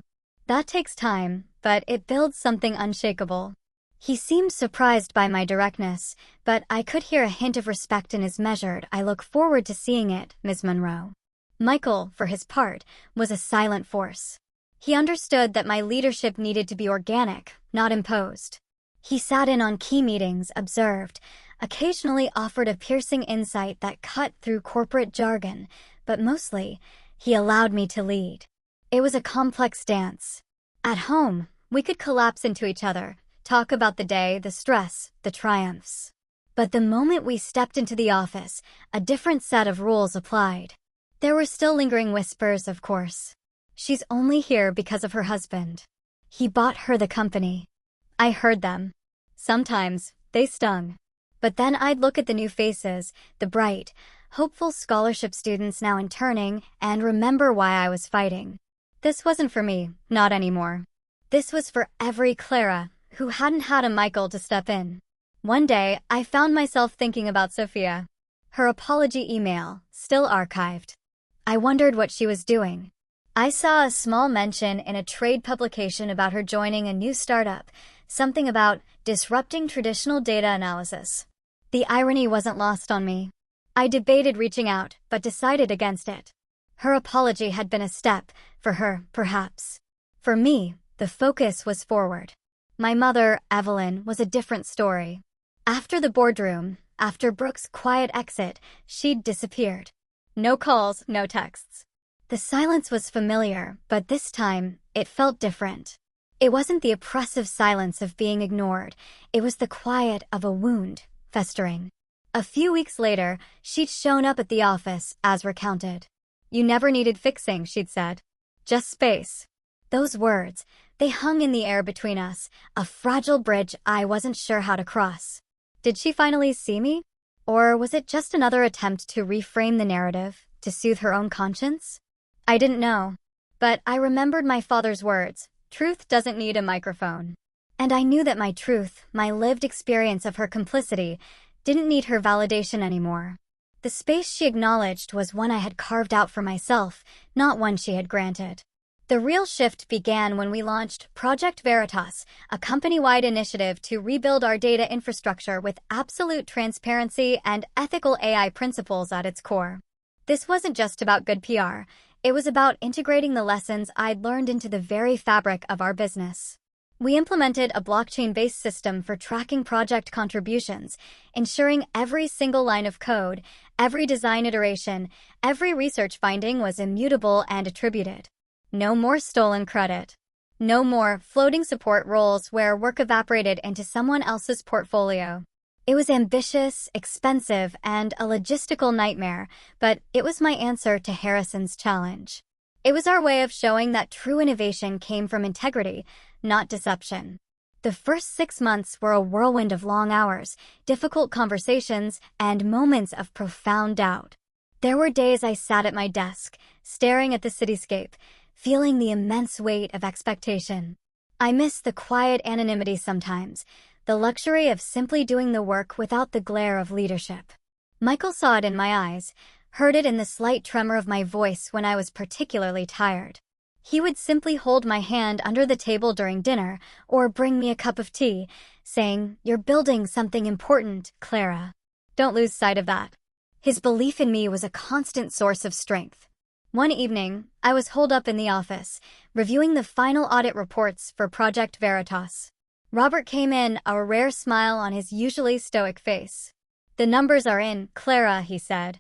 That takes time, but it builds something unshakable. He seemed surprised by my directness, but I could hear a hint of respect in his measured, "I look forward to seeing it, Ms. Monroe." Michael, for his part, was a silent force. He understood that my leadership needed to be organic, not imposed. He sat in on key meetings, observed, occasionally offered a piercing insight that cut through corporate jargon, but mostly, he allowed me to lead. It was a complex dance. At home, we could collapse into each other, talk about the day, the stress, the triumphs. But the moment we stepped into the office, a different set of rules applied. There were still lingering whispers, of course. She's only here because of her husband. He bought her the company. I heard them. Sometimes, they stung. But then I'd look at the new faces, the bright, hopeful scholarship students now interning, and remember why I was fighting. This wasn't for me, not anymore. This was for every Clara who hadn't had a Michael to step in. One day, I found myself thinking about Sophia. Her apology email, still archived. I wondered what she was doing. I saw a small mention in a trade publication about her joining a new startup, something about disrupting traditional data analysis. The irony wasn't lost on me. I debated reaching out, but decided against it. Her apology had been a step, for her, perhaps. For me, the focus was forward. My mother, Evelyn, was a different story. After the boardroom, after Brooke's quiet exit, she'd disappeared. No calls, no texts. The silence was familiar, but this time, it felt different. It wasn't the oppressive silence of being ignored. It was the quiet of a wound, festering. A few weeks later, she'd shown up at the office, as recounted. "You never needed fixing," she'd said. "Just space." Those words, they hung in the air between us, a fragile bridge I wasn't sure how to cross. Did she finally see me? Or was it just another attempt to reframe the narrative, to soothe her own conscience? I didn't know. But I remembered my father's words, "Truth doesn't need a microphone." And I knew that my truth, my lived experience of her complicity, didn't need her validation anymore. The space she acknowledged was one I had carved out for myself, not one she had granted. The real shift began when we launched Project Veritas, a company-wide initiative to rebuild our data infrastructure with absolute transparency and ethical AI principles at its core. This wasn't just about good PR. It was about integrating the lessons I'd learned into the very fabric of our business. We implemented a blockchain-based system for tracking project contributions, ensuring every single line of code, every design iteration, every research finding was immutable and attributed. No more stolen credit. No more floating support roles where work evaporated into someone else's portfolio. It was ambitious, expensive, and a logistical nightmare, but it was my answer to Harrison's challenge. It was our way of showing that true innovation came from integrity, not deception. The first 6 months were a whirlwind of long hours, difficult conversations, and moments of profound doubt. There were days I sat at my desk, staring at the cityscape, feeling the immense weight of expectation. I missed the quiet anonymity sometimes, the luxury of simply doing the work without the glare of leadership. Michael saw it in my eyes, heard it in the slight tremor of my voice when I was particularly tired. He would simply hold my hand under the table during dinner or bring me a cup of tea, saying, "You're building something important, Clara. Don't lose sight of that." His belief in me was a constant source of strength. One evening, I was holed up in the office, reviewing the final audit reports for Project Veritas. Robert came in, a rare smile on his usually stoic face. "The numbers are in, Clara," he said,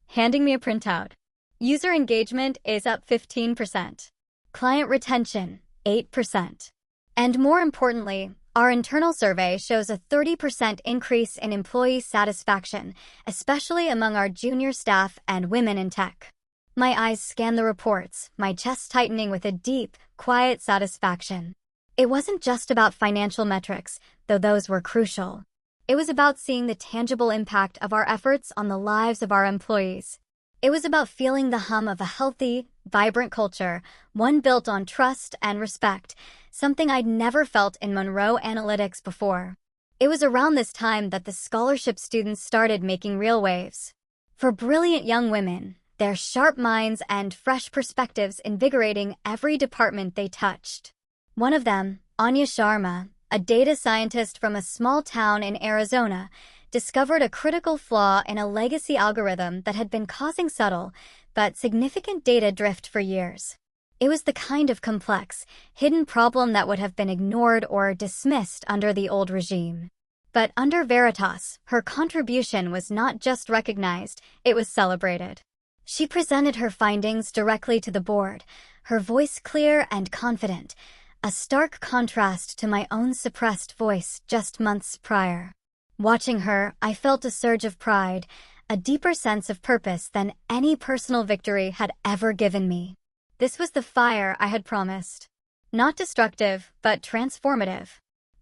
handing me a printout. User engagement is up 15%. Client retention, 8%. And more importantly, our internal survey shows a 30% increase in employee satisfaction, especially among our junior staff and women in tech. My eyes scanned the reports, my chest tightening with a deep, quiet satisfaction. It wasn't just about financial metrics, though those were crucial. It was about seeing the tangible impact of our efforts on the lives of our employees. It was about feeling the hum of a healthy, vibrant culture, one built on trust and respect, something I'd never felt in Monroe Analytics before. It was around this time that the scholarship students started making real waves. For brilliant young women, their sharp minds and fresh perspectives invigorating every department they touched. One of them, Anya Sharma, a data scientist from a small town in Arizona, discovered a critical flaw in a legacy algorithm that had been causing subtle but significant data drift for years. It was the kind of complex, hidden problem that would have been ignored or dismissed under the old regime. But under Veritas, her contribution was not just recognized, it was celebrated. She presented her findings directly to the board, her voice clear and confident, a stark contrast to my own suppressed voice just months prior. Watching her, I felt a surge of pride, a deeper sense of purpose than any personal victory had ever given me. This was the fire I had promised. Not destructive, but transformative.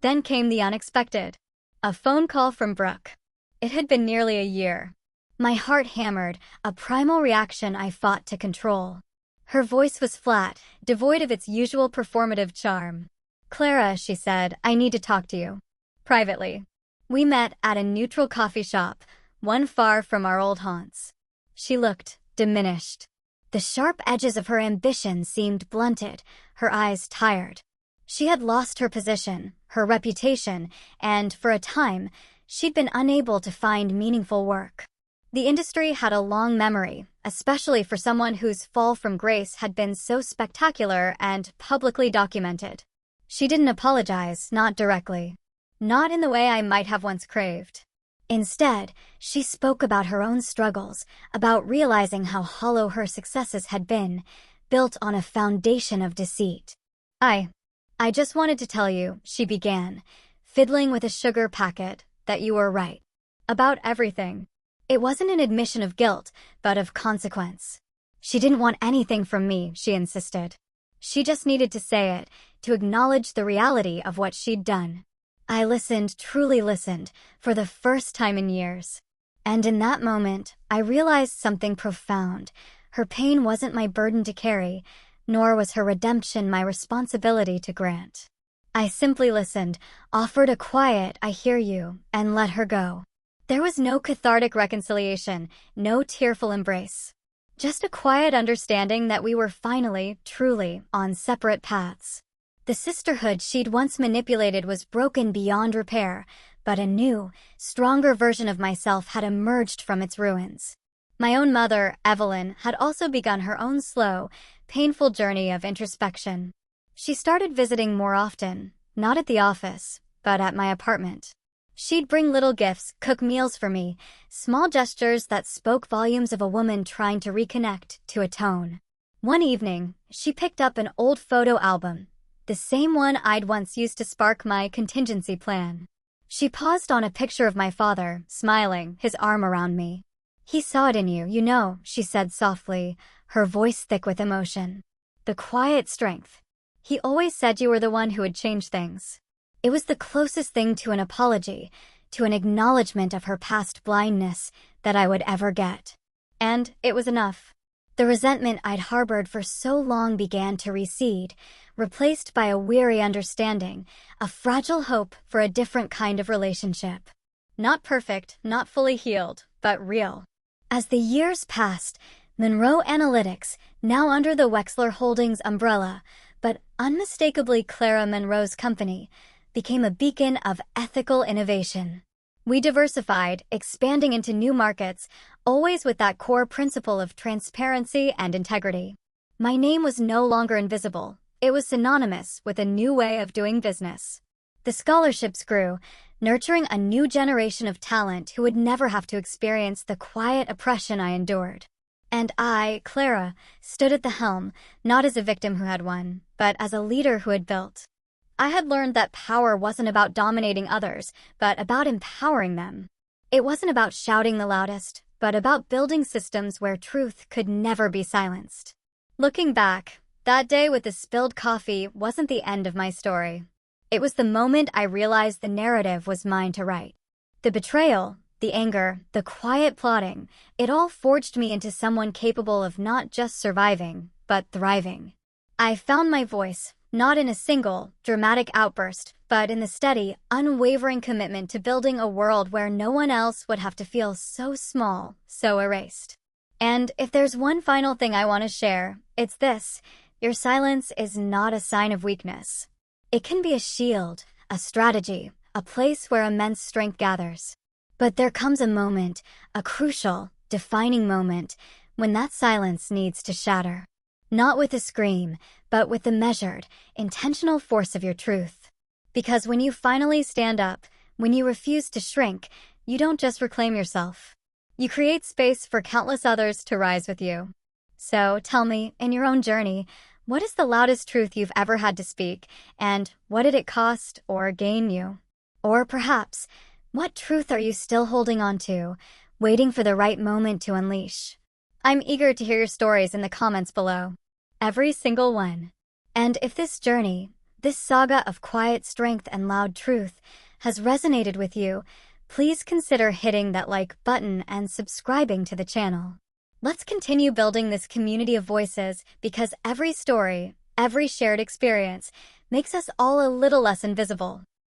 Then came the unexpected. A phone call from Brooke. It had been nearly a year. My heart hammered, a primal reaction I fought to control. Her voice was flat, devoid of its usual performative charm. "Clara," she said, "I need to talk to you. Privately." We met at a neutral coffee shop, one far from our old haunts. She looked diminished. The sharp edges of her ambition seemed blunted, her eyes tired. She had lost her position, her reputation, and, for a time, she'd been unable to find meaningful work. The industry had a long memory, especially for someone whose fall from grace had been so spectacular and publicly documented. She didn't apologize, not directly. Not in the way I might have once craved. Instead, she spoke about her own struggles, about realizing how hollow her successes had been, built on a foundation of deceit. I just wanted to tell you," she began, fiddling with a sugar packet, "that you were right. About everything." It wasn't an admission of guilt, but of consequence. She didn't want anything from me, she insisted. She just needed to say it, to acknowledge the reality of what she'd done. I listened, truly listened, for the first time in years. And in that moment, I realized something profound. Her pain wasn't my burden to carry, nor was her redemption my responsibility to grant. I simply listened, offered a quiet "I hear you," and let her go. There was no cathartic reconciliation, no tearful embrace. Just a quiet understanding that we were finally, truly, on separate paths. The sisterhood she'd once manipulated was broken beyond repair, but a new, stronger version of myself had emerged from its ruins. My own mother, Evelyn, had also begun her own slow, painful journey of introspection. She started visiting more often, not at the office, but at my apartment. She'd bring little gifts, cook meals for me, small gestures that spoke volumes of a woman trying to reconnect to a tone. One evening, she picked up an old photo album, the same one I'd once used to spark my contingency plan. She paused on a picture of my father, smiling, his arm around me. "He saw it in you, you know," she said softly, her voice thick with emotion. "The quiet strength. He always said you were the one who would change things." It was the closest thing to an apology, to an acknowledgement of her past blindness, that I would ever get. And it was enough. The resentment I'd harbored for so long began to recede, replaced by a weary understanding, a fragile hope for a different kind of relationship. Not perfect, not fully healed, but real. As the years passed, Monroe Analytics, now under the Wexler Holdings umbrella, but unmistakably Clara Monroe's company, became a beacon of ethical innovation. We diversified, expanding into new markets, always with that core principle of transparency and integrity. My name was no longer invisible. It was synonymous with a new way of doing business. The scholarships grew, nurturing a new generation of talent who would never have to experience the quiet oppression I endured. And I, Clara, stood at the helm, not as a victim who had won, but as a leader who had built. I had learned that power wasn't about dominating others, but about empowering them. It wasn't about shouting the loudest, but but about building systems where truth could never be silenced. Looking back, that day with the spilled coffee wasn't the end of my story. It was the moment I realized the narrative was mine to write. The betrayal, the anger, the quiet plotting, it all forged me into someone capable of not just surviving, but thriving. I found my voice, not in a single, dramatic outburst, but in the steady, unwavering commitment to building a world where no one else would have to feel so small, so erased. And if there's one final thing I want to share, it's this: your silence is not a sign of weakness. It can be a shield, a strategy, a place where immense strength gathers. But there comes a moment, a crucial, defining moment, when that silence needs to shatter. Not with a scream, but with the measured, intentional force of your truth. Because when you finally stand up, when you refuse to shrink, you don't just reclaim yourself. You create space for countless others to rise with you. So tell me, in your own journey, what is the loudest truth you've ever had to speak, and what did it cost or gain you? Or perhaps, what truth are you still holding on to, waiting for the right moment to unleash? I'm eager to hear your stories in the comments below. Every single one. And if this journey, this saga of quiet strength and loud truth, has resonated with you, please consider hitting that like button and subscribing to the channel. Let's continue building this community of voices, because every story, every shared experience, makes us all a little less invisible.